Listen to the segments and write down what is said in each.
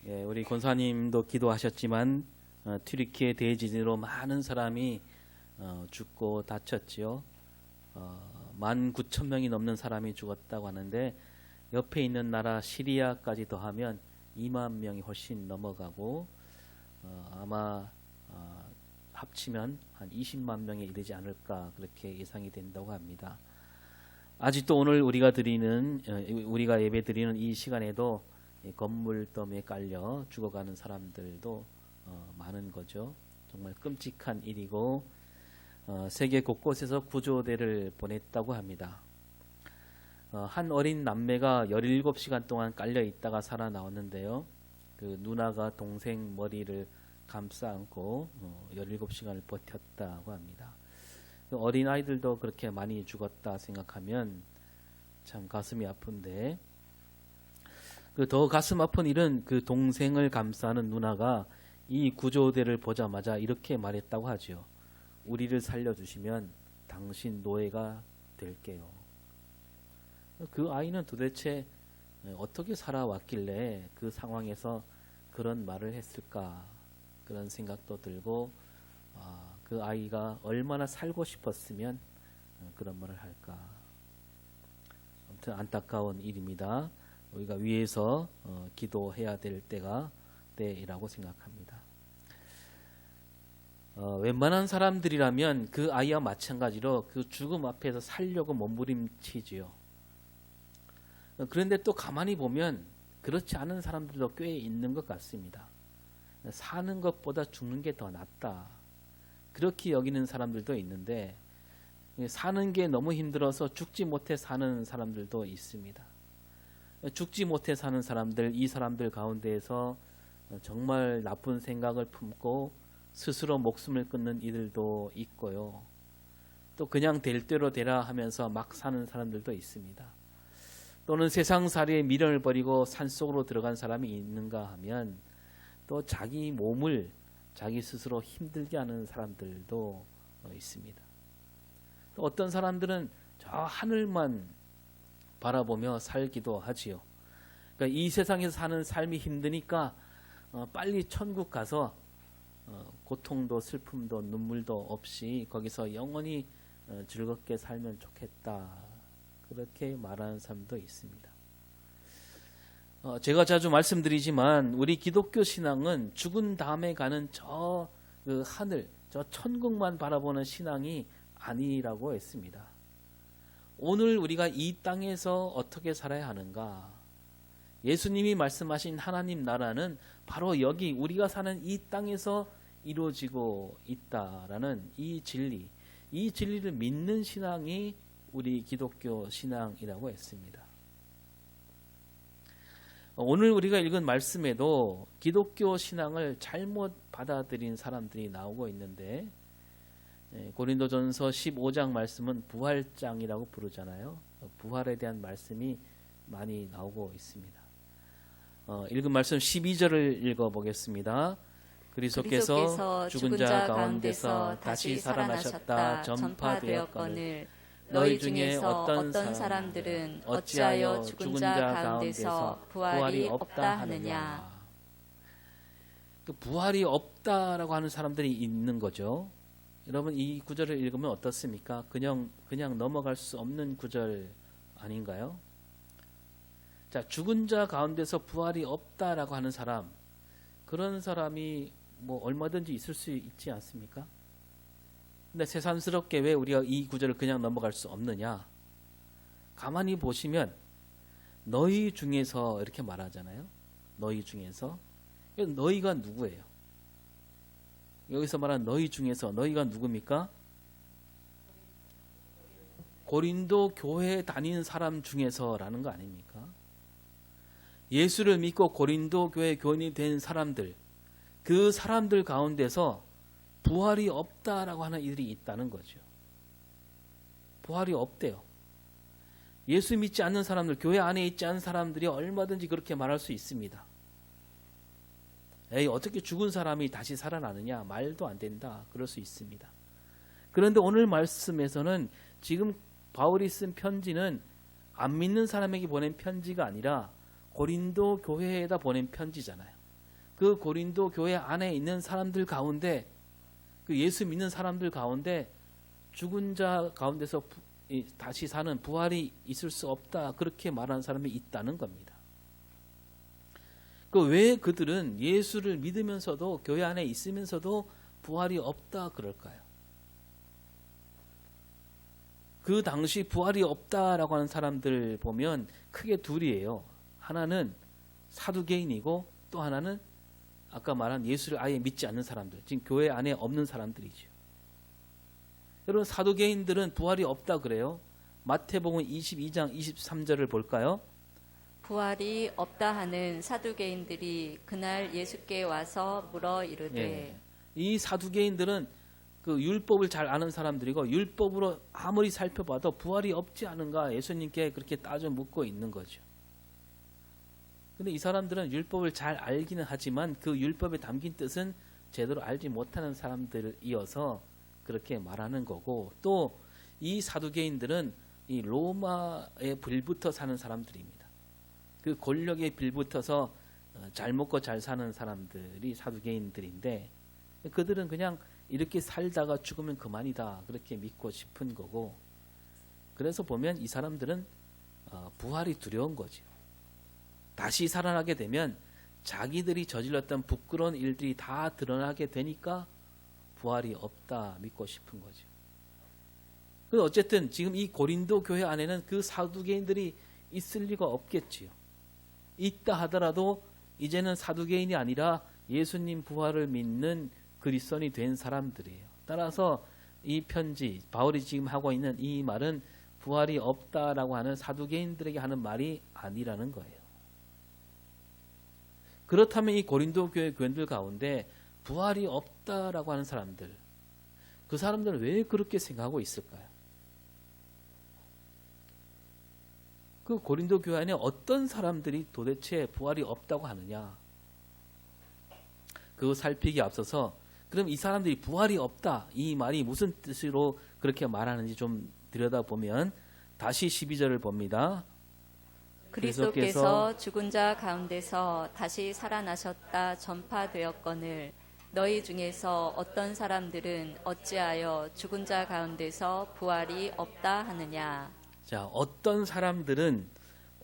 예, 우리 권사님도 기도하셨지만 튀르키예 대지진으로 많은 사람이 죽고 다쳤지요. 19,000명이 넘는 사람이 죽었다고 하는데 옆에 있는 나라 시리아까지 더하면 2만 명이 훨씬 넘어가고 아마 합치면 한 20만 명에 이르지 않을까 그렇게 예상이 된다고 합니다. 아직도 오늘 우리가 예배 드리는 이 시간에도 건물덤에 깔려 죽어가는 사람들도 많은 거죠. 정말 끔찍한 일이고 세계 곳곳에서 구조대를 보냈다고 합니다. 한 어린 남매가 17시간 동안 깔려 있다가 살아나왔는데요. 그 누나가 동생 머리를 감싸 안고 17시간을 버텼다고 합니다. 그 어린 아이들도 그렇게 많이 죽었다 생각하면 참 가슴이 아픈데, 그 더 가슴 아픈 일은 그 동생을 감싸는 누나가 이 구조대를 보자마자 이렇게 말했다고 하죠. 우리를 살려주시면 당신 노예가 될게요. 그 아이는 도대체 어떻게 살아왔길래 그 상황에서 그런 말을 했을까, 그런 생각도 들고 그 아이가 얼마나 살고 싶었으면 그런 말을 할까. 아무튼 안타까운 일입니다. 우리가 위에서 기도해야 될 때이라고 생각합니다. 웬만한 사람들이라면 그 아이와 마찬가지로 그 죽음 앞에서 살려고 몸부림치지요. 그런데 또 가만히 보면 그렇지 않은 사람들도 꽤 있는 것 같습니다. 사는 것보다 죽는 게 더 낫다, 그렇게 여기는 사람들도 있는데, 사는 게 너무 힘들어서 죽지 못해 사는 사람들도 있습니다. 죽지 못해 사는 사람들, 이 사람들 가운데에서 정말 나쁜 생각을 품고 스스로 목숨을 끊는 이들도 있고요. 또 그냥 될 대로 되라 하면서 막 사는 사람들도 있습니다. 또는 세상살이에 미련을 버리고 산속으로 들어간 사람이 있는가 하면 또 자기 몸을 자기 스스로 힘들게 하는 사람들도 있습니다. 또 어떤 사람들은 저 하늘만 바라보며 살기도 하지요. 그러니까 이 세상에서 사는 삶이 힘드니까 빨리 천국 가서 고통도 슬픔도 눈물도 없이 거기서 영원히 즐겁게 살면 좋겠다, 그렇게 말하는 사람도 있습니다. 제가 자주 말씀드리지만 우리 기독교 신앙은 죽은 다음에 가는 저 하늘, 저 천국만 바라보는 신앙이 아니라고 했습니다. 오늘 우리가 이 땅에서 어떻게 살아야 하는가? 예수님이 말씀하신 하나님 나라는 바로 여기 우리가 사는 이 땅에서 이루어지고 있다라는 이 진리를 믿는 신앙이 우리 기독교 신앙이라고 했습니다. 오늘 우리가 읽은 말씀에도 기독교 신앙을 잘못 받아들인 사람들이 나오고 있는데, 고린도전서 15장 말씀은 부활장이라고 부르잖아요. 부활에 대한 말씀이 많이 나오고 있습니다. 읽은 말씀 12절을 읽어보겠습니다. 그리스도께서 죽은 자 가운데서 다시 살아나셨다 전파되었거늘 너희 중에 어떤 사람들은 어찌하여 죽은 자 가운데서 부활이 없다 하느냐. 그 부활이 없다라고 하는 사람들이 있는 거죠. 여러분, 이 구절을 읽으면 어떻습니까? 그냥 넘어갈 수 없는 구절 아닌가요? 자, 죽은 자 가운데서 부활이 없다라고 하는 사람, 그런 사람이 뭐 얼마든지 있을 수 있지 않습니까? 근데 새삼스럽게 왜 우리가 이 구절을 그냥 넘어갈 수 없느냐? 가만히 보시면 너희 중에서 이렇게 말하잖아요. 너희 중에서. 너희가 누구예요? 여기서 말하는 너희 중에서 너희가 누굽니까? 고린도 교회에 다니는 사람 중에서라는 거 아닙니까? 예수를 믿고 고린도 교회 교인이 된 사람들, 그 사람들 가운데서 부활이 없다라고 하는 이들이 있다는 거죠. 부활이 없대요. 예수 믿지 않는 사람들, 교회 안에 있지 않은 사람들이 얼마든지 그렇게 말할 수 있습니다. 에이, 어떻게 죽은 사람이 다시 살아나느냐, 말도 안 된다, 그럴 수 있습니다. 그런데 오늘 말씀에서는 지금 바울이 쓴 편지는 안 믿는 사람에게 보낸 편지가 아니라 고린도 교회에다 보낸 편지잖아요. 그 고린도 교회 안에 있는 사람들 가운데, 그 예수 믿는 사람들 가운데 죽은 자 가운데서 다시 사는 부활이 있을 수 없다, 그렇게 말하는 사람이 있다는 겁니다. 그 왜 그들은 예수를 믿으면서도 교회 안에 있으면서도 부활이 없다 그럴까요? 그 당시 부활이 없다라고 하는 사람들 보면 크게 둘이에요. 하나는 사두개인이고 또 하나는 아까 말한 예수를 아예 믿지 않는 사람들, 지금 교회 안에 없는 사람들이죠. 여러분, 사두개인들은 부활이 없다 그래요. 마태복음 22장 23절을 볼까요? 부활이 없다 하는 사두개인들이 그날 예수께 와서 물어 이르되. 예. 이 사두개인들은 그 율법을 잘 아는 사람들이고, 율법으로 아무리 살펴봐도 부활이 없지 않은가 예수님께 그렇게 따져 묻고 있는 거죠. 근데 이 사람들은 율법을 잘 알기는 하지만 그 율법에 담긴 뜻은 제대로 알지 못하는 사람들이어서 그렇게 말하는 거고, 또 이 사두개인들은 이 로마에 빌붙어 사는 사람들입니다. 그 권력에 빌붙어서 잘 먹고 잘 사는 사람들이 사두개인들인데, 그들은 그냥 이렇게 살다가 죽으면 그만이다, 그렇게 믿고 싶은 거고, 그래서 보면 이 사람들은 부활이 두려운 거죠. 다시 살아나게 되면 자기들이 저질렀던 부끄러운 일들이 다 드러나게 되니까 부활이 없다 믿고 싶은 거죠. 어쨌든 지금 이 고린도 교회 안에는 그 사두개인들이 있을 리가 없겠지요. 있다 하더라도 이제는 사두개인이 아니라 예수님 부활을 믿는 그리스도인이 된 사람들이에요. 따라서 이 편지, 바울이 지금 하고 있는 이 말은 부활이 없다라고 하는 사두개인들에게 하는 말이 아니라는 거예요. 그렇다면 이 고린도 교회 교인들 가운데 부활이 없다라고 하는 사람들, 그 사람들은 왜 그렇게 생각하고 있을까요? 그 고린도 교회 안에 어떤 사람들이 도대체 부활이 없다고 하느냐, 그거 살피기 앞서서 그럼 이 사람들이 부활이 없다, 이 말이 무슨 뜻으로 그렇게 말하는지 좀 들여다보면 다시 12절을 봅니다. 그리스도께서 죽은 자 가운데서 다시 살아나셨다 전파되었거늘 너희 중에서 어떤 사람들은 어찌하여 죽은 자 가운데서 부활이 없다 하느냐. 자, 어떤 사람들은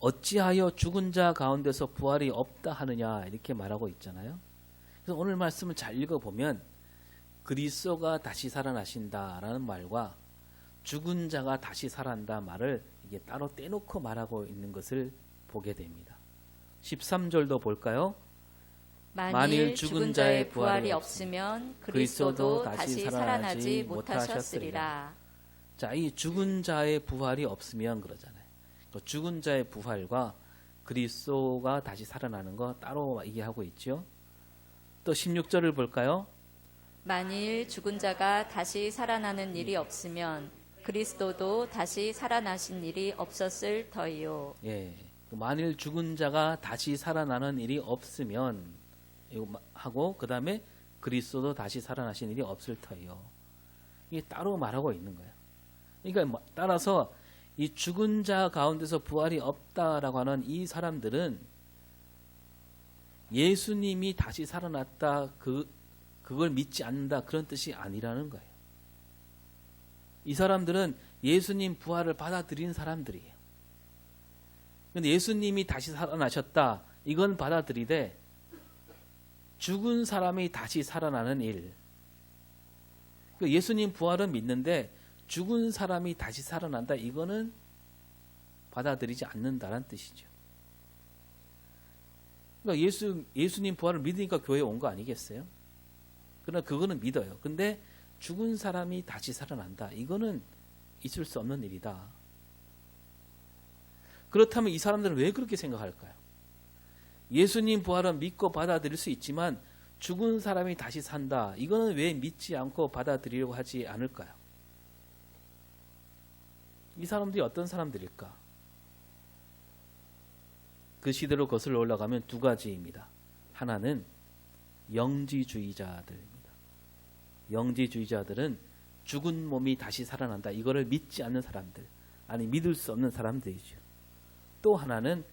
어찌하여 죽은 자 가운데서 부활이 없다 하느냐, 이렇게 말하고 있잖아요. 그래서 오늘 말씀을 잘 읽어보면 그리스도가 다시 살아나신다라는 말과 죽은 자가 다시 살아난다 말을 이게 따로 떼놓고 말하고 있는 것을 보게 됩니다. 13절도 볼까요? 만일 죽은 자의 부활이 없으면 그리스도도 다시 살아나지 못하셨으리라. 자, 이 죽은 자의 부활이 없으면 그러잖아요. 죽은 자의 부활과 그리스도가 다시 살아나는 거 따로 얘기하고 있죠. 또 16절을 볼까요? 만일 죽은 자가 다시 살아나는 일이 없으면 그리스도도 다시 살아나신 일이 없었을 터이요. 예, 만일 죽은 자가 다시 살아나는 일이 없으면 하고 그 다음에 그리스도도 다시 살아나신 일이 없을 터이요. 이게 따로 말하고 있는 거예요. 그러니까 따라서 이 죽은 자 가운데서 부활이 없다라고 하는 이 사람들은 예수님이 다시 살아났다, 그걸 믿지 않는다, 그런 뜻이 아니라는 거예요. 이 사람들은 예수님 부활을 받아들인 사람들이에요. 근데 예수님이 다시 살아나셨다, 이건 받아들이되 죽은 사람이 다시 살아나는 일, 예수님 부활은 믿는데 죽은 사람이 다시 살아난다, 이거는 받아들이지 않는다는 뜻이죠. 그러니까 예수님 부활을 믿으니까 교회에 온 거 아니겠어요? 그러나 그거는 믿어요. 근데 죽은 사람이 다시 살아난다, 이거는 있을 수 없는 일이다. 그렇다면 이 사람들은 왜 그렇게 생각할까요? 예수님 부활은 믿고 받아들일 수 있지만 죽은 사람이 다시 산다, 이거는 왜 믿지 않고 받아들이려고 하지 않을까요? 이 사람들이 어떤 사람들일까? 그 시대로 거슬러 올라가면 두 가지입니다. 하나는 영지주의자들입니다. 영지주의자들은 죽은 몸이 다시 살아난다, 이거를 믿지 않는 사람들, 아니 믿을 수 없는 사람들이죠. 또 하나는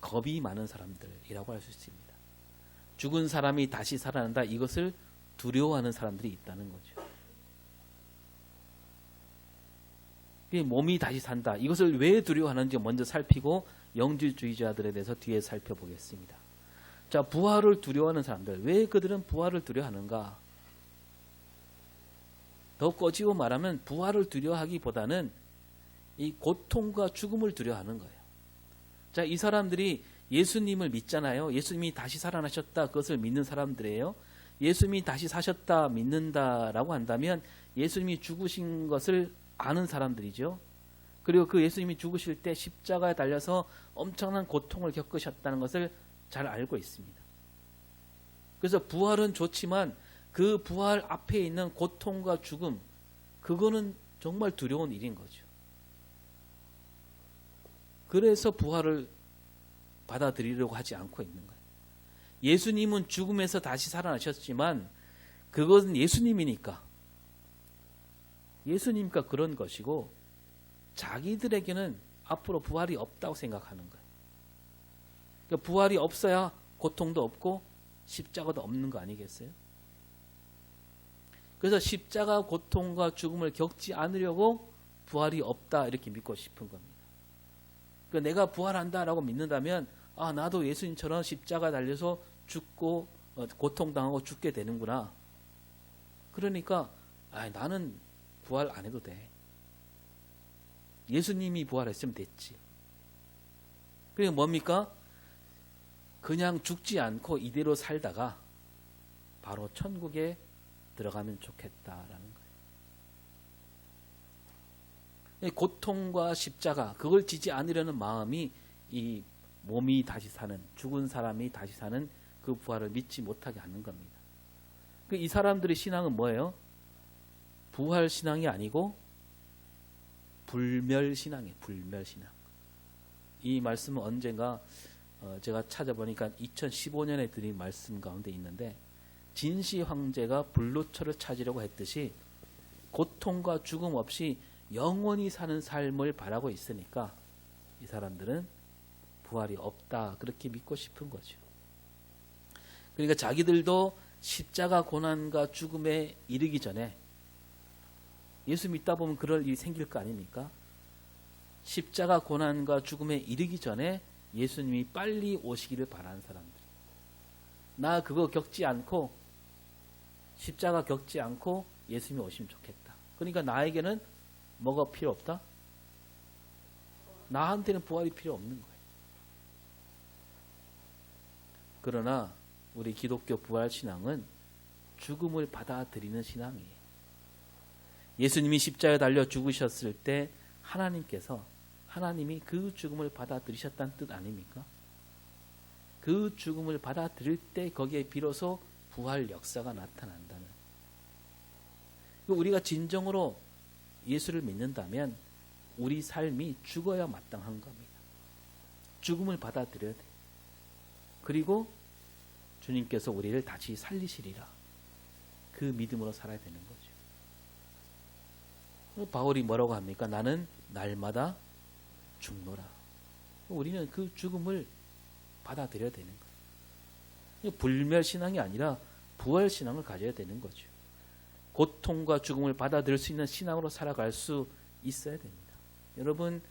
겁이 많은 사람들이라고 할 수 있습니다. 죽은 사람이 다시 살아난다, 이것을 두려워하는 사람들이 있다는 거죠. 몸이 다시 산다, 이것을 왜 두려워하는지 먼저 살피고 영지주의자들에 대해서 뒤에 살펴보겠습니다. 자, 부활을 두려워하는 사람들, 왜 그들은 부활을 두려워하는가? 더 꼬지고 말하면 부활을 두려워하기보다는 이 고통과 죽음을 두려워하는 거예요. 자, 이 사람들이 예수님을 믿잖아요. 예수님이 다시 살아나셨다, 그것을 믿는 사람들이에요. 예수님이 다시 사셨다 믿는다라고 한다면 예수님이 죽으신 것을 아는 사람들이죠. 그리고 그 예수님이 죽으실 때 십자가에 달려서 엄청난 고통을 겪으셨다는 것을 잘 알고 있습니다. 그래서 부활은 좋지만 그 부활 앞에 있는 고통과 죽음, 그거는 정말 두려운 일인 거죠. 그래서 부활을 받아들이려고 하지 않고 있는 거예요. 예수님은 죽음에서 다시 살아나셨지만 그것은 예수님이니까 그런 것이고, 자기들에게는 앞으로 부활이 없다고 생각하는 거예요. 그러니까 부활이 없어야 고통도 없고 십자가도 없는 거 아니겠어요? 그래서 십자가 고통과 죽음을 겪지 않으려고 부활이 없다 이렇게 믿고 싶은 겁니다. 그러니까 내가 부활한다라고 믿는다면 나도 예수님처럼 십자가 달려서 죽고 고통당하고 죽게 되는구나. 그러니까 나는 부활 안 해도 돼. 예수님이 부활했으면 됐지. 그게 뭡니까? 그냥 죽지 않고 이대로 살다가 바로 천국에 들어가면 좋겠다라는 거예요. 고통과 십자가, 그걸 지지 않으려는 마음이 이 몸이 다시 사는, 죽은 사람이 다시 사는 그 부활을 믿지 못하게 하는 겁니다. 이 사람들의 신앙은 뭐예요? 부활 신앙이 아니고 불멸 신앙이에요. 불멸 신앙. 이 말씀은 언젠가 제가 찾아보니까 2015년에 드린 말씀 가운데 있는데, 진시 황제가 불로초를 찾으려고 했듯이 고통과 죽음 없이 영원히 사는 삶을 바라고 있으니까 이 사람들은 부활이 없다 그렇게 믿고 싶은 거죠. 그러니까 자기들도 십자가 고난과 죽음에 이르기 전에, 예수 믿다 보면 그럴 일이 생길 거 아닙니까? 십자가 고난과 죽음에 이르기 전에 예수님이 빨리 오시기를 바라는 사람들. 나 그거 겪지 않고, 십자가 겪지 않고 예수님이 오시면 좋겠다. 그러니까 나에게는 뭐가 필요 없다? 나한테는 부활이 필요 없는 거예요. 그러나 우리 기독교 부활 신앙은 죽음을 받아들이는 신앙이에요. 예수님이 십자가에 달려 죽으셨을 때 하나님이 그 죽음을 받아들이셨다는 뜻 아닙니까? 그 죽음을 받아들일 때 거기에 비로소 부활 역사가 나타난다는. 우리가 진정으로 예수를 믿는다면 우리 삶이 죽어야 마땅한 겁니다. 죽음을 받아들여야 돼. 그리고 주님께서 우리를 다시 살리시리라. 그 믿음으로 살아야 되는 거죠. 바울이 뭐라고 합니까? 나는 날마다 죽노라. 우리는 그 죽음을 받아들여야 되는 거예요. 불멸신앙이 아니라 부활신앙을 가져야 되는 거죠. 고통과 죽음을 받아들일 수 있는 신앙으로 살아갈 수 있어야 됩니다. 여러분,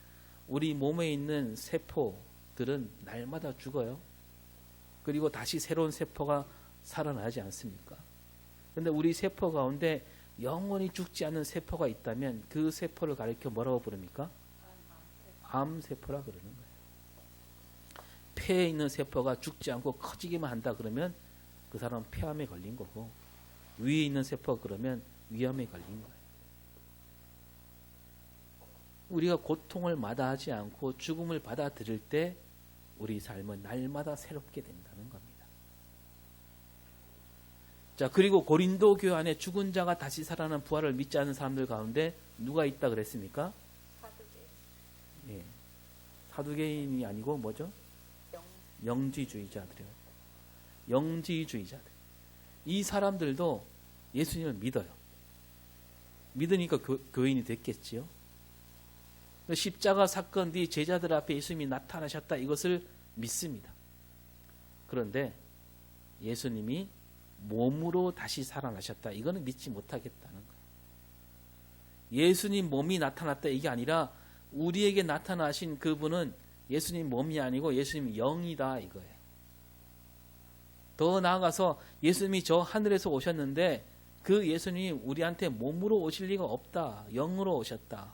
우리 몸에 있는 세포들은 날마다 죽어요. 그리고 다시 새로운 세포가 살아나지 않습니까? 그런데 우리 세포 가운데 영원히 죽지 않는 세포가 있다면 그 세포를 가리켜 뭐라고 부릅니까? 암세포라 그러는 거예요. 폐에 있는 세포가 죽지 않고 커지기만 한다 그러면 그 사람은 폐암에 걸린 거고, 위에 있는 세포가 그러면 위암에 걸린 거예요. 우리가 고통을 마다하지 않고 죽음을 받아들일 때 우리 삶은 날마다 새롭게 된다는 겁니다. 자, 그리고 고린도 교회 안에 죽은 자가 다시 살아나는 부활을 믿지 않는 사람들 가운데 누가 있다 그랬습니까? 사두개인. 예. 사두개인이 아니고 뭐죠? 영지주의자들이요. 영지주의자들. 이 사람들도 예수님을 믿어요. 믿으니까 교인이 됐겠지요. 십자가 사건 뒤 제자들 앞에 예수님이 나타나셨다, 이것을 믿습니다. 그런데 예수님이 몸으로 다시 살아나셨다. 이거는 믿지 못하겠다는 거예요. 예수님 몸이 나타났다 이게 아니라 우리에게 나타나신 그분은 예수님 몸이 아니고 예수님 영이다 이거예요. 더 나아가서 예수님이 저 하늘에서 오셨는데 그 예수님이 우리한테 몸으로 오실 리가 없다. 영으로 오셨다.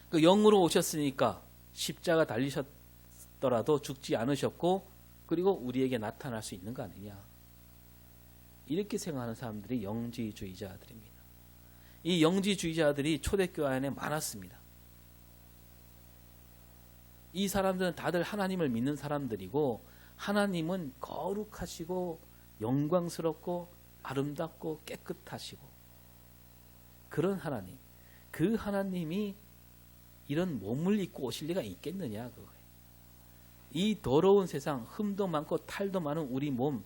그 영으로 오셨으니까 십자가 달리셨더라도 죽지 않으셨고 그리고 우리에게 나타날 수 있는 거 아니냐. 이렇게 생각하는 사람들이 영지주의자들입니다. 이 영지주의자들이 초대교회 안에 많았습니다. 이 사람들은 다들 하나님을 믿는 사람들이고 하나님은 거룩하시고 영광스럽고 아름답고 깨끗하시고 그런 하나님, 그 하나님이 이런 몸을 입고 오실 리가 있겠느냐 그거예요. 이 더러운 세상, 흠도 많고 탈도 많은 우리 몸,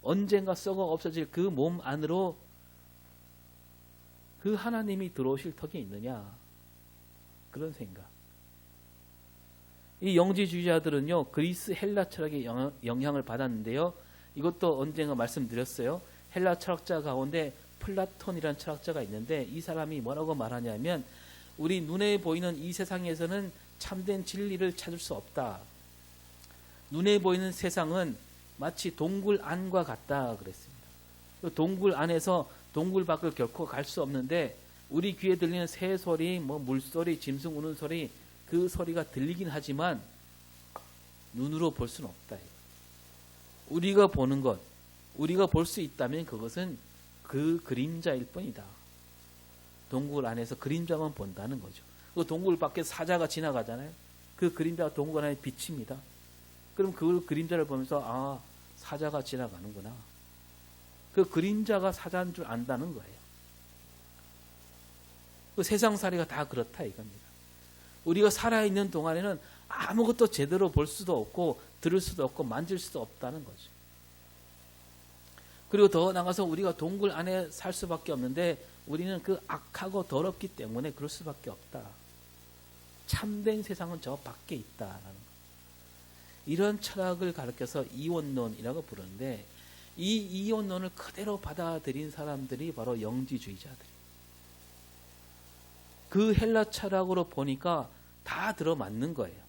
언젠가 썩어 없어질 그 몸 안으로 그 하나님이 들어오실 턱이 있느냐 그런 생각. 이 영지주의자들은요 그리스 헬라 철학의 영향을 받았는데요. 이것도 언젠가 말씀드렸어요. 헬라 철학자 가운데 플라톤이라는 철학자가 있는데 이 사람이 뭐라고 말하냐면 우리 눈에 보이는 이 세상에서는 참된 진리를 찾을 수 없다. 눈에 보이는 세상은 마치 동굴 안과 같다 그랬습니다. 동굴 안에서 동굴 밖을 결코 갈 수 없는데 우리 귀에 들리는 새 소리, 뭐 물소리, 짐승 우는 소리 그 소리가 들리긴 하지만 눈으로 볼 수는 없다. 우리가 보는 것, 우리가 볼 수 있다면 그것은 그 그림자일 뿐이다. 동굴 안에서 그림자만 본다는 거죠. 그 동굴 밖에 사자가 지나가잖아요. 그 그림자가 동굴 안에 비칩니다. 그럼 그 그림자를 보면서 아, 사자가 지나가는구나. 그 그림자가 사자인 줄 안다는 거예요. 그 세상살이가 다 그렇다 이겁니다. 우리가 살아있는 동안에는 아무것도 제대로 볼 수도 없고 들을 수도 없고 만질 수도 없다는 거죠. 그리고 더 나가서 우리가 동굴 안에 살 수밖에 없는데 우리는 그 악하고 더럽기 때문에 그럴 수밖에 없다. 참된 세상은 저 밖에 있다라는 거. 이런 철학을 가르쳐서 이원론이라고 부르는데 이 이원론을 그대로 받아들인 사람들이 바로 영지주의자들이에요. 그 헬라 철학으로 보니까 다 들어맞는 거예요.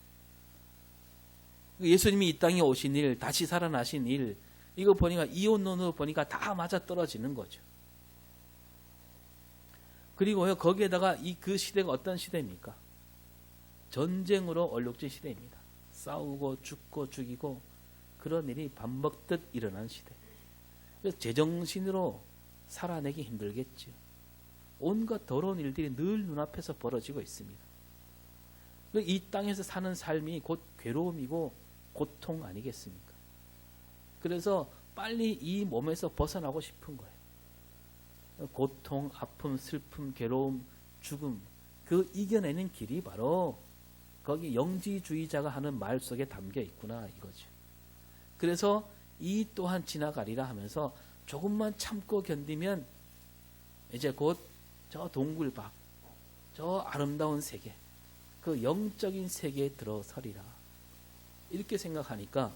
예수님이 이 땅에 오신 일, 다시 살아나신 일, 이거 보니까 이원론으로 보니까 다 맞아떨어지는 거죠. 그리고요 거기에다가 그 시대가 어떤 시대입니까? 전쟁으로 얼룩진 시대입니다. 싸우고 죽고 죽이고 그런 일이 밥 먹듯 일어난 시대. 그래서 제정신으로 살아내기 힘들겠죠. 온갖 더러운 일들이 늘 눈앞에서 벌어지고 있습니다. 이 땅에서 사는 삶이 곧 괴로움이고 고통 아니겠습니까? 그래서 빨리 이 몸에서 벗어나고 싶은 거예요. 고통, 아픔, 슬픔, 괴로움, 죽음 그 이겨내는 길이 바로 거기 영지주의자가 하는 말 속에 담겨 있구나 이거죠. 그래서 이 또한 지나가리라 하면서 조금만 참고 견디면 이제 곧 저 동굴 밖, 저 아름다운 세계, 그 영적인 세계에 들어서리라. 이렇게 생각하니까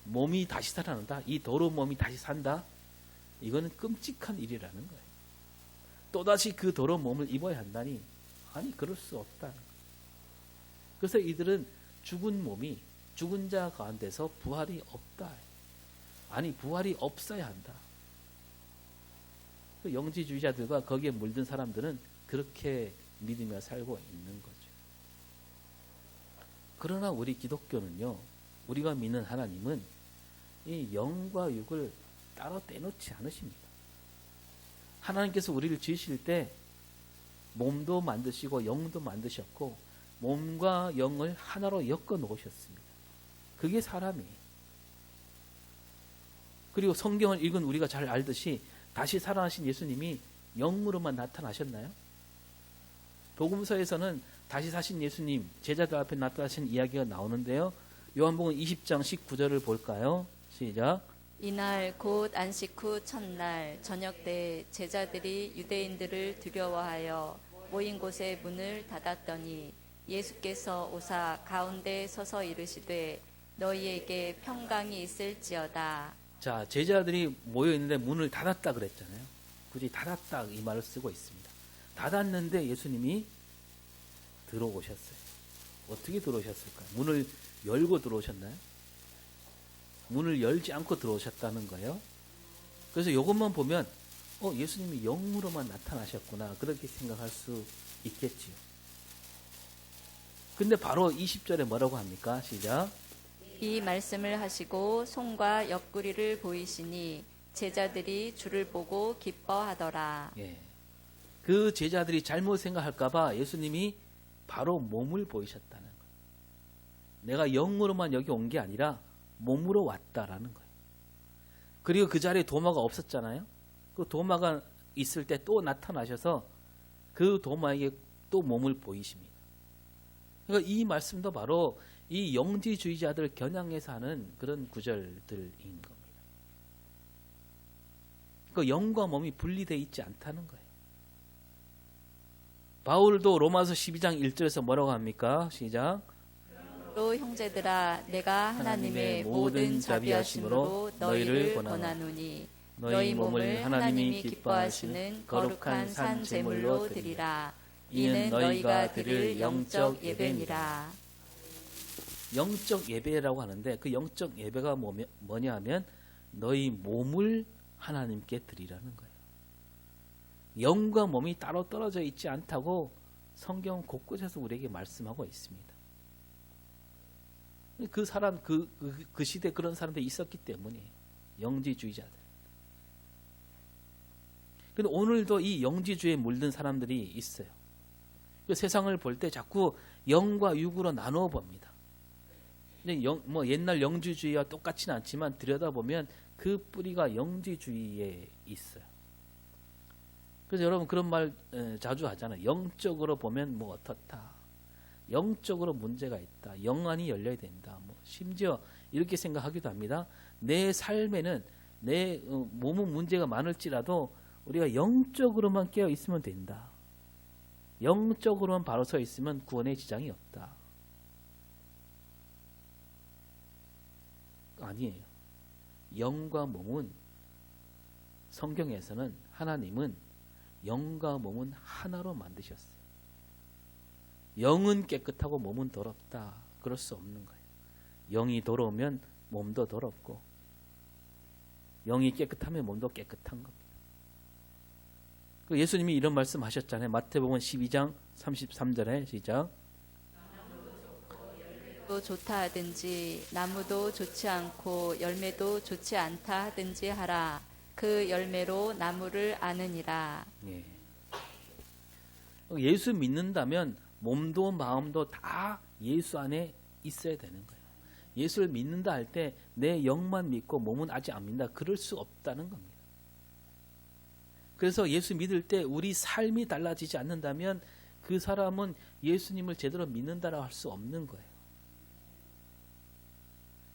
몸이 다시 살아난다. 이 더러운 몸이 다시 산다. 이거는 끔찍한 일이라는 거예요. 또다시 그 더러운 몸을 입어야 한다니 아니 그럴 수 없다는 거예요. 그래서 이들은 죽은 몸이 죽은 자 가운데서 부활이 없다. 아니 부활이 없어야 한다. 그 영지주의자들과 거기에 물든 사람들은 그렇게 믿으며 살고 있는 거죠. 그러나 우리 기독교는요. 우리가 믿는 하나님은 이 영과 육을 따로 떼놓지 않으십니다. 하나님께서 우리를 지으실 때 몸도 만드시고 영도 만드셨고 몸과 영을 하나로 엮어 놓으셨습니다. 그게 사람이에요. 그리고 성경을 읽은 우리가 잘 알듯이 다시 살아나신 예수님이 영으로만 나타나셨나요? 복음서에서는 다시 사신 예수님 제자들 앞에 나타나신 이야기가 나오는데요. 요한복음 20장 19절을 볼까요? 시작. 이날 곧 안식 후 첫날 저녁 때 제자들이 유대인들을 두려워하여 모인 곳에 문을 닫았더니 예수께서 오사 가운데 서서 이르시되 너희에게 평강이 있을지어다. 자, 제자들이 모여 있는데 문을 닫았다 그랬잖아요. 굳이 닫았다 이 말을 쓰고 있습니다. 닫았는데 예수님이 들어오셨어요. 어떻게 들어오셨을까요? 문을 열고 들어오셨나요? 문을 열지 않고 들어오셨다는 거예요. 그래서 이것만 보면 예수님이 영으로만 나타나셨구나 그렇게 생각할 수 있겠지요. 근데 바로 20절에 뭐라고 합니까? 시작. 이 말씀을 하시고 손과 옆구리를 보이시니 제자들이 주를 보고 기뻐하더라. 예. 그 제자들이 잘못 생각할까봐 예수님이 바로 몸을 보이셨다는 거예요. 내가 영으로만 여기 온 게 아니라 몸으로 왔다라는 거예요. 그리고 그 자리에 도마가 없었잖아요. 그 도마가 있을 때 또 나타나셔서 그 도마에게 또 몸을 보이십니다. 그러니까 이 말씀도 바로 이 영지주의자들 겨냥해서 하는 그런 구절들인 겁니다. 그 영과 몸이 분리되어 있지 않다는 거예요. 바울도 로마서 12장 1절에서 뭐라고 합니까? 시작. 또 형제들아 내가 하나님의 모든 자비하심으로 너희를 권하노니 너희 몸을 하나님이 기뻐하시는 거룩한 산 제물로 드리라. 이는 너희가 드릴 영적 예배니라. 영적 예배라고 하는데 그 영적 예배가 뭐냐 하면 너희 몸을 하나님께 드리라는 거예요. 영과 몸이 따로 떨어져 있지 않다고 성경 곳곳에서 우리에게 말씀하고 있습니다. 그 사람 그 시대 그런 사람들이 있었기 때문이에요. 영지주의자들. 근데 오늘도 이 영지주의에 물든 사람들이 있어요. 그 세상을 볼 때 자꾸 영과 육으로 나누어 봅니다. 옛날 영지주의와 똑같지는 않지만 들여다보면 그 뿌리가 영지주의에 있어요. 그래서 여러분 그런 말 자주 하잖아요. 영적으로 보면 뭐 어떻다. 영적으로 문제가 있다. 영안이 열려야 된다. 심지어 이렇게 생각하기도 합니다. 내 삶에는 내 몸은 문제가 많을지라도 우리가 영적으로만 깨어 있으면 된다. 영적으로만 바로 서 있으면 구원에 지장이 없다. 아니에요. 영과 몸은 성경에서는 하나님은 영과 몸은 하나로 만드셨어요. 영은 깨끗하고 몸은 더럽다. 그럴 수 없는 거예요. 영이 더러우면 몸도 더럽고 영이 깨끗하면 몸도 깨끗한 겁니다. 예수님이 이런 말씀 하셨잖아요. 마태복음 12장 33절에 시작. 또 좋다 하든지 나무도 좋지 않고 열매도 좋지 않다 하든지 하라. 그 열매로 나무를 아느니라. 예. 예수 믿는다면 몸도 마음도 다 예수 안에 있어야 되는 거예요. 예수를 믿는다 할 때 내 영만 믿고 몸은 아직 안 믿는다. 그럴 수 없다는 겁니다. 그래서 예수 믿을 때 우리 삶이 달라지지 않는다면 그 사람은 예수님을 제대로 믿는다라고 할 수 없는 거예요.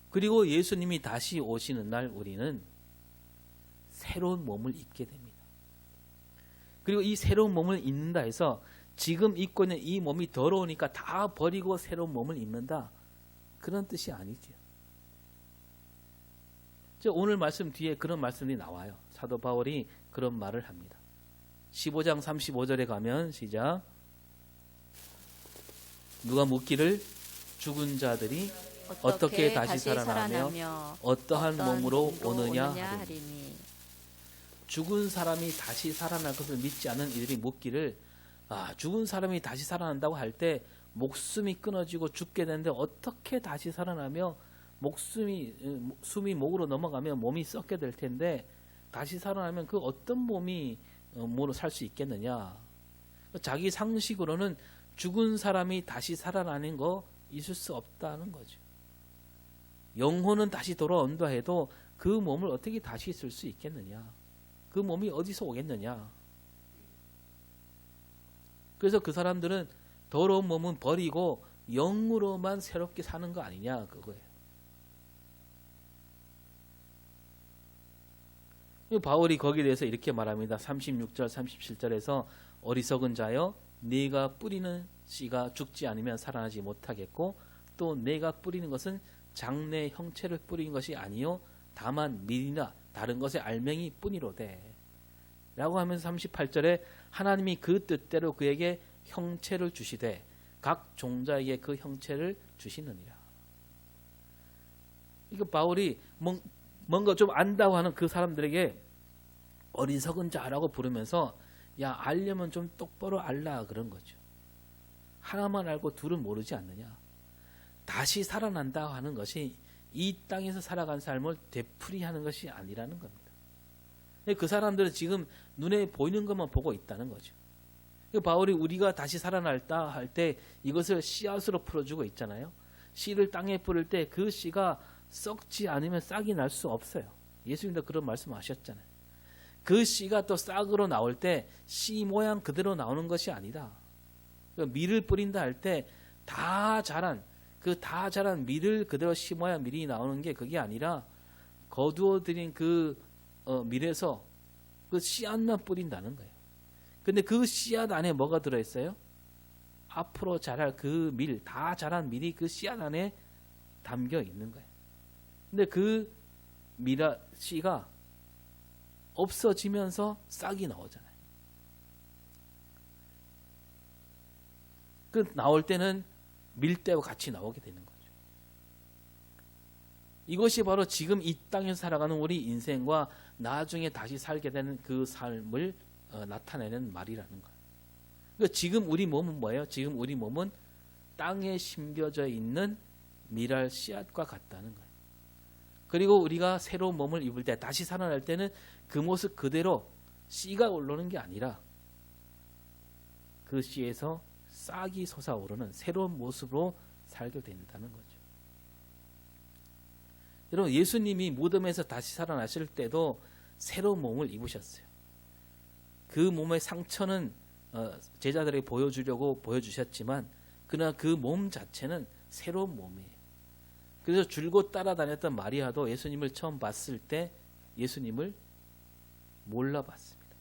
그리고 예수님이 다시 오시는 날 우리는 새로운 몸을 입게 됩니다. 그리고 이 새로운 몸을 입는다 해서 지금 입고 있는 이 몸이 더러우니까 다 버리고 새로운 몸을 입는다. 그런 뜻이 아니죠. 오늘 말씀 뒤에 그런 말씀이 나와요. 사도 바울이 그런 말을 합니다. 15장 35절에 가면 시작. 누가 묻기를 죽은 자들이 어떻게 다시 살아나며 어떠한 몸으로 오느냐 하리니. 죽은 사람이 다시 살아날 것을 믿지 않은 이들이 묻기를 죽은 사람이 다시 살아난다고 할 때 목숨이 끊어지고 죽게 되는데 어떻게 다시 살아나며 숨이 목으로 넘어가면 몸이 썩게 될 텐데 다시 살아나면 그 어떤 몸이 뭐로 살 수 있겠느냐. 자기 상식으로는 죽은 사람이 다시 살아나는 거 있을 수 없다는 거죠. 영혼은 다시 돌아온다 해도 그 몸을 어떻게 다시 쓸 수 있겠느냐. 그 몸이 어디서 오겠느냐. 그래서 그 사람들은 더러운 몸은 버리고 영으로만 새롭게 사는 거 아니냐 그거예요. 바울이 거기에 대해서 이렇게 말합니다. 36절 37절에서 어리석은 자여 네가 뿌리는 씨가 죽지 않으면 살아나지 못하겠고 또 네가 뿌리는 것은 장래 형체를 뿌린 것이 아니요 다만 밀이나 다른 것의 알맹이 뿐이로되 라고 하면서 38절에 하나님이 그 뜻대로 그에게 형체를 주시되 각 종자에게 그 형체를 주시느니라. 이거 바울이 뭔가 좀 안다고 하는 그 사람들에게 어리석은 자라고 부르면서 야, 알려면 좀 똑바로 알라 그런 거죠. 하나만 알고 둘은 모르지 않느냐. 다시 살아난다 하는 것이 이 땅에서 살아간 삶을 되풀이하는 것이 아니라는 겁니다. 그 사람들은 지금 눈에 보이는 것만 보고 있다는 거죠. 바울이 우리가 다시 살아날다 할 때 이것을 씨앗으로 풀어주고 있잖아요. 씨를 땅에 뿌릴 때 그 씨가 썩지 않으면 싹이 날 수 없어요. 예수님도 그런 말씀하셨잖아요. 그 씨가 또 싹으로 나올 때 씨 모양 그대로 나오는 것이 아니다. 밀을 뿌린다 할 때 다 자란 밀을 그대로 씨 모양 밀이 나오는 게 그게 아니라 거두어 들인 그 밀에서 그 씨앗만 뿌린다는 거예요. 근데 그 씨앗 안에 뭐가 들어있어요? 앞으로 자랄 그 밀, 다 자란 밀이 그 씨앗 안에 담겨 있는 거예요. 근데 그 씨가 없어지면서 싹이 나오잖아요. 그 나올 때는 밀대와 같이 나오게 되는 거죠. 이것이 바로 지금 이 땅에서 살아가는 우리 인생과 나중에 다시 살게 되는 그 삶을 나타내는 말이라는 거예요. 그러니까 지금 우리 몸은 뭐예요? 지금 우리 몸은 땅에 심겨져 있는 밀알 씨앗과 같다는 거예요. 그리고 우리가 새로운 몸을 입을 때 다시 살아날 때는 그 모습 그대로 씨가 올라오는 게 아니라 그 씨에서 싹이 솟아오르는 새로운 모습으로 살게 된다는 거죠. 여러분, 예수님이 무덤에서 다시 살아나실 때도 새로운 몸을 입으셨어요. 그 몸의 상처는 제자들에게 보여주려고 보여주셨지만 그러나 그 몸 자체는 새로운 몸이에요. 그래서 줄곧 따라다녔던 마리아도 예수님을 처음 봤을 때 예수님을 몰라봤습니다.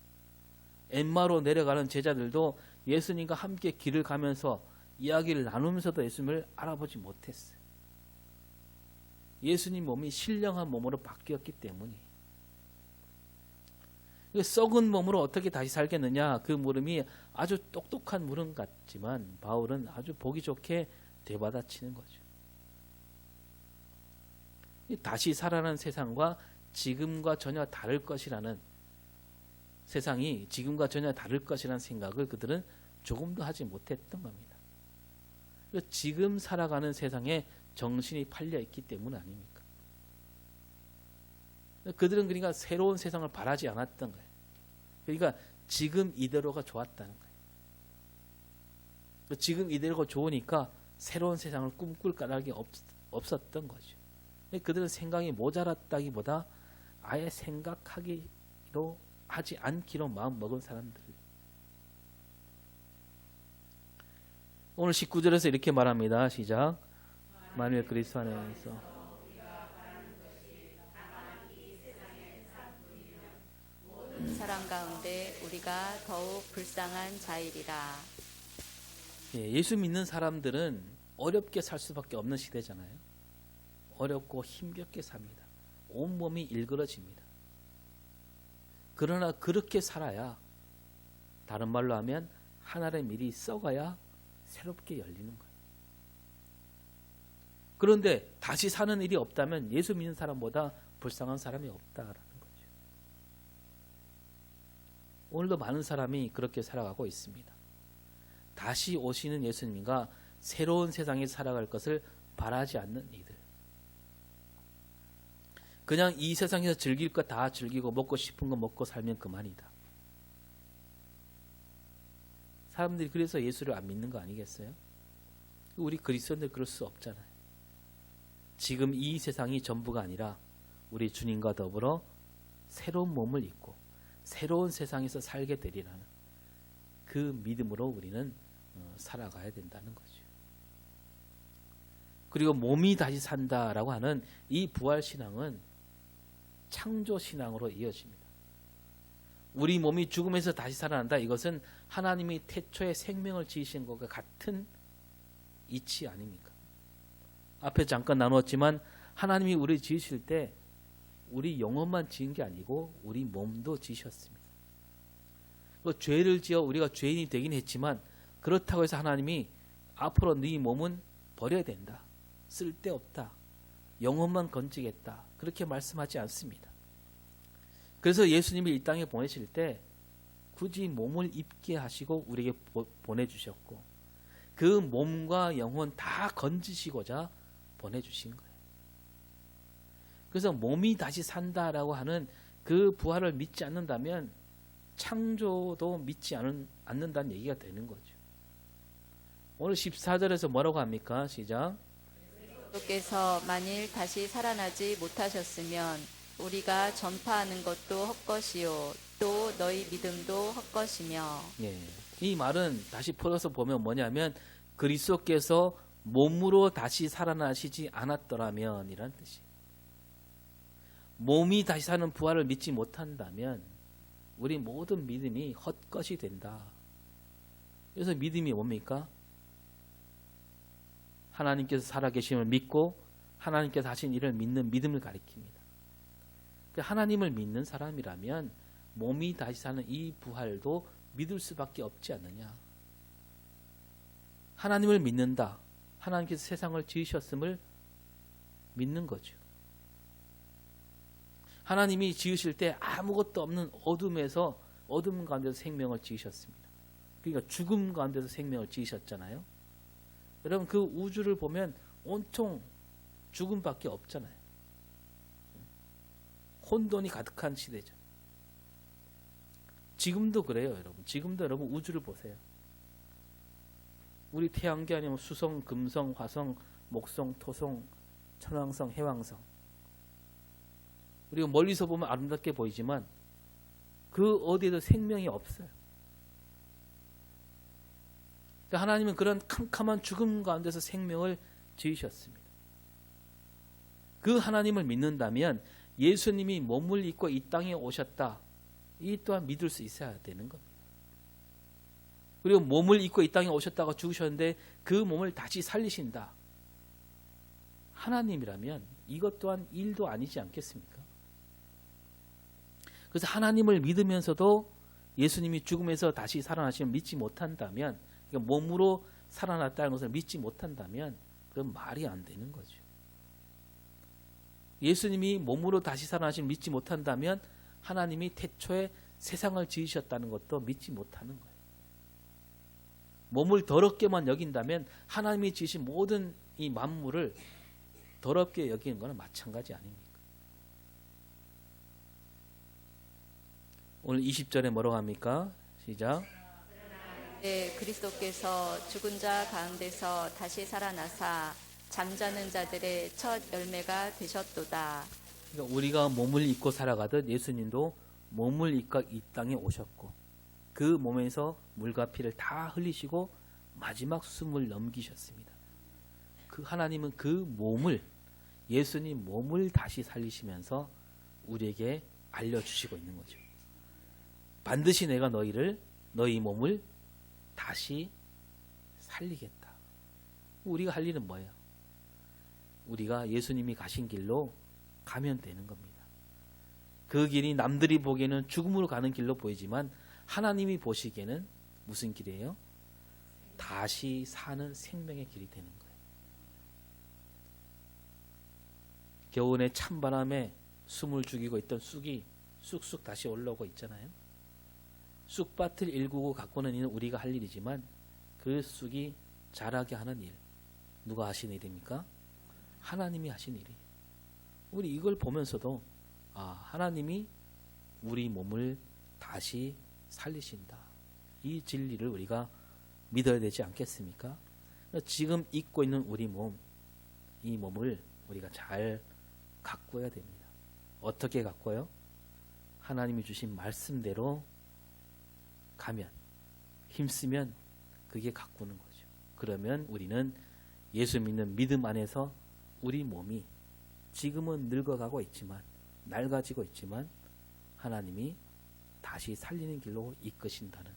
엠마로 내려가는 제자들도 예수님과 함께 길을 가면서 이야기를 나누면서도 예수님을 알아보지 못했어요. 예수님 몸이 신령한 몸으로 바뀌었기 때문이에요. 썩은 몸으로 어떻게 다시 살겠느냐, 그 물음이 아주 똑똑한 물음 같지만 바울은 아주 보기 좋게 되받아치는 거죠. 다시 살아나는 세상과 지금과 전혀 다를 것이라는, 세상이 지금과 전혀 다를 것이라는 생각을 그들은 조금도 하지 못했던 겁니다. 지금 살아가는 세상에 정신이 팔려 있기 때문 아닙니까? 그들은 그러니까 새로운 세상을 바라지 않았던 거예요. 그러니까 지금 이대로가 좋았다는 거예요. 지금 이대로가 좋으니까 새로운 세상을 꿈꿀 까닭이 없었던 거죠. 그들은 생각이 모자랐다기보다 아예 생각하기로 하지 않기로 마음 먹은 사람들. 오늘 19절에서 이렇게 말합니다. 시작. 만일 그리스도 안에서 사람 가운데 우리가 더욱 불쌍한 자이리라. 예수 믿는 사람들은 어렵게 살 수밖에 없는 시대잖아요. 어렵고 힘겹게 삽니다. 온몸이 일그러집니다. 그러나 그렇게 살아야, 다른 말로 하면 한 알의 밀이 썩어야 새롭게 열리는 거예요. 그런데 다시 사는 일이 없다면 예수 믿는 사람보다 불쌍한 사람이 없다라는 거죠. 오늘도 많은 사람이 그렇게 살아가고 있습니다. 다시 오시는 예수님과 새로운 세상에 살아갈 것을 바라지 않는 이들. 그냥 이 세상에서 즐길 거 다 즐기고 먹고 싶은 거 먹고 살면 그만이다. 사람들이 그래서 예수를 안 믿는 거 아니겠어요? 우리 그리스도인들 그럴 수 없잖아요. 지금 이 세상이 전부가 아니라 우리 주님과 더불어 새로운 몸을 입고 새로운 세상에서 살게 되리라는 그 믿음으로 우리는 살아가야 된다는 거죠. 그리고 몸이 다시 산다라고 하는 이 부활신앙은 창조신앙으로 이어집니다. 우리 몸이 죽음에서 다시 살아난다. 이것은 하나님이 태초에 생명을 지으신 것과 같은 이치 아닙니까? 앞에 잠깐 나누었지만 하나님이 우리 지으실 때 우리 영혼만 지은 게 아니고 우리 몸도 지으셨습니다. 죄를 지어 우리가 죄인이 되긴 했지만 그렇다고 해서 하나님이 앞으로 네 몸은 버려야 된다. 쓸데없다. 영혼만 건지겠다. 그렇게 말씀하지 않습니다. 그래서 예수님이 이 땅에 보내실 때 굳이 몸을 입게 하시고 우리에게 보내주셨고 그 몸과 영혼 다 건지시고자 보내주신 거예요. 그래서 몸이 다시 산다라고 하는 그 부활을 믿지 않는다면 창조도 믿지 않는다는 얘기가 되는 거죠. 오늘 14절에서 뭐라고 합니까? 시작. 그리스도께서 만일 다시 살아나지 못하셨으면 우리가 전파하는 것도 헛것이요 또 너희 믿음도 헛것이며. 예. 이 말은 다시 풀어서 보면 뭐냐면 그리스도께서 몸으로 다시 살아나시지 않았더라면 이란 뜻이에요. 몸이 다시 사는 부활을 믿지 못한다면 우리 모든 믿음이 헛것이 된다. 그래서 믿음이 뭡니까? 하나님께서 살아계심을 믿고 하나님께서 하신 일을 믿는 믿음을 가리킵니다. 하나님을 믿는 사람이라면 몸이 다시 사는 이 부활도 믿을 수밖에 없지 않느냐. 하나님을 믿는다. 하나님께서 세상을 지으셨음을 믿는 거죠. 하나님이 지으실 때 아무것도 없는 어둠 가운데서 생명을 지으셨습니다. 그러니까 죽음 가운데서 생명을 지으셨잖아요. 여러분 그 우주를 보면 온통 죽음밖에 없잖아요. 혼돈이 가득한 시대죠. 지금도 그래요, 여러분. 지금도 여러분 우주를 보세요. 우리 태양계 아니면 수성, 금성, 화성, 목성, 토성, 천왕성, 해왕성. 우리가 멀리서 보면 아름답게 보이지만 그 어디에도 생명이 없어요. 그러니까 하나님은 그런 캄캄한 죽음 가운데서 생명을 지으셨습니다. 그 하나님을 믿는다면 예수님이 몸을 입고 이 땅에 오셨다. 이 또한 믿을 수 있어야 되는 겁니다. 그리고 몸을 입고 이 땅에 오셨다가 죽으셨는데 그 몸을 다시 살리신다. 하나님이라면 이것 또한 일도 아니지 않겠습니까? 그래서 하나님을 믿으면서도 예수님이 죽음에서 다시 살아나시면 믿지 못한다면, 그러니까 몸으로 살아났다는 것을 믿지 못한다면 그건 말이 안 되는 거죠. 예수님이 몸으로 다시 살아나시면 믿지 못한다면 하나님이 태초에 세상을 지으셨다는 것도 믿지 못하는 거예요. 몸을 더럽게만 여긴다면 하나님이 지으신 모든 이 만물을 더럽게 여기는 것은 마찬가지 아닙니까? 오늘 20절에 뭐라고 합니까? 시작. 네, 그리스도께서 죽은 자 가운데서 다시 살아나사 잠자는 자들의 첫 열매가 되셨도다. 그러니까 우리가 몸을 입고 살아가듯 예수님도 몸을 입고 이 땅에 오셨고 그 몸에서 물과 피를 다 흘리시고 마지막 숨을 넘기셨습니다. 그 하나님은 그 몸을, 예수님 몸을 다시 살리시면서 우리에게 알려주시고 있는 거죠. 반드시 내가 너희 몸을 다시 살리겠다. 우리가 할 일은 뭐예요? 우리가 예수님이 가신 길로 가면 되는 겁니다. 그 길이 남들이 보기에는 죽음으로 가는 길로 보이지만 하나님이 보시기에는 무슨 길이에요? 다시 사는 생명의 길이 되는 거예요. 겨울에 찬바람에 숨을 죽이고 있던 쑥이 쑥쑥 다시 올라오고 있잖아요. 쑥밭을 일구고 가꾸는 일은 우리가 할 일이지만 그 쑥이 자라게 하는 일, 누가 하신 일입니까? 하나님이 하신 일이에요. 우리 이걸 보면서도 하나님이 우리 몸을 다시 살리신다. 이 진리를 우리가 믿어야 되지 않겠습니까? 지금 입고 있는 우리 몸, 이 몸을 우리가 잘 가꿔야 됩니다. 어떻게 가꿔요? 하나님이 주신 말씀대로 가면, 힘쓰면 그게 가꾸는 거죠. 그러면 우리는 예수 믿는 믿음 안에서 우리 몸이 지금은 늙어가고 있지만, 낡아지고 있지만 하나님이 다시 살리는 길로 이끄신다는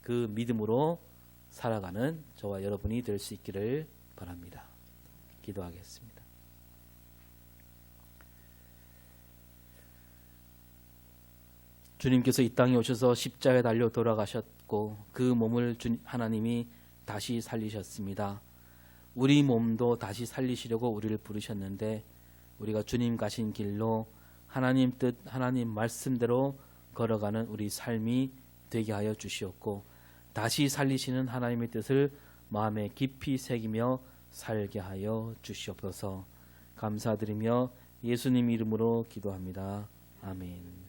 그 믿음으로 살아가는 저와 여러분이 될 수 있기를 바랍니다. 기도하겠습니다. 주님께서 이 땅에 오셔서 십자가에 달려 돌아가셨고 그 몸을 하나님이 다시 살리셨습니다. 우리 몸도 다시 살리시려고 우리를 부르셨는데 우리가 주님 가신 길로 하나님 뜻, 하나님 말씀대로 걸어가는 우리 삶이 되게 하여 주시옵고 다시 살리시는 하나님의 뜻을 마음에 깊이 새기며 살게 하여 주시옵소서. 감사드리며 예수님 이름으로 기도합니다. 아멘.